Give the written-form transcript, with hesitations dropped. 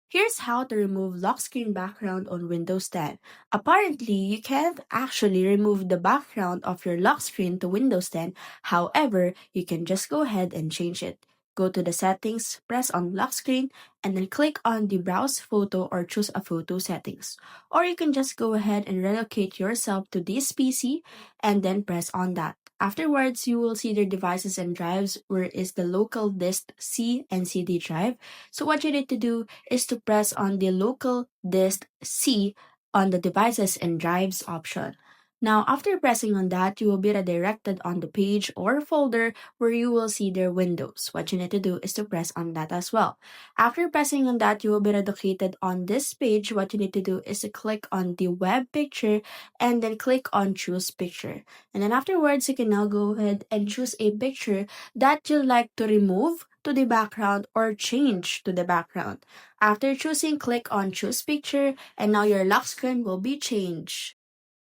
Here's how to remove lock screen background on Windows 10. Apparently, you can't actually remove the background of your lock screen to Windows 10. However, you can just go ahead and change it. Go to the settings, press on lock screen, and then click on the browse photo or choose a photo settings. Or you can just go ahead and relocate yourself to this PC and then press on that. Afterwards, you will see the devices and drives where is the local disk C and CD drive. So what you need to do is to press on the local disk C on the devices and drives option. Now, after pressing on that, you will be redirected on the page or folder where you will see their windows. What you need to do is to press on that as well. After pressing on that, you will be relocated on this page. What you need to do is to click on the web picture and then click on choose picture. And then afterwards, you can now go ahead and choose a picture that you like to remove to the background or change to the background. After choosing, click on choose picture and now your lock screen will be changed.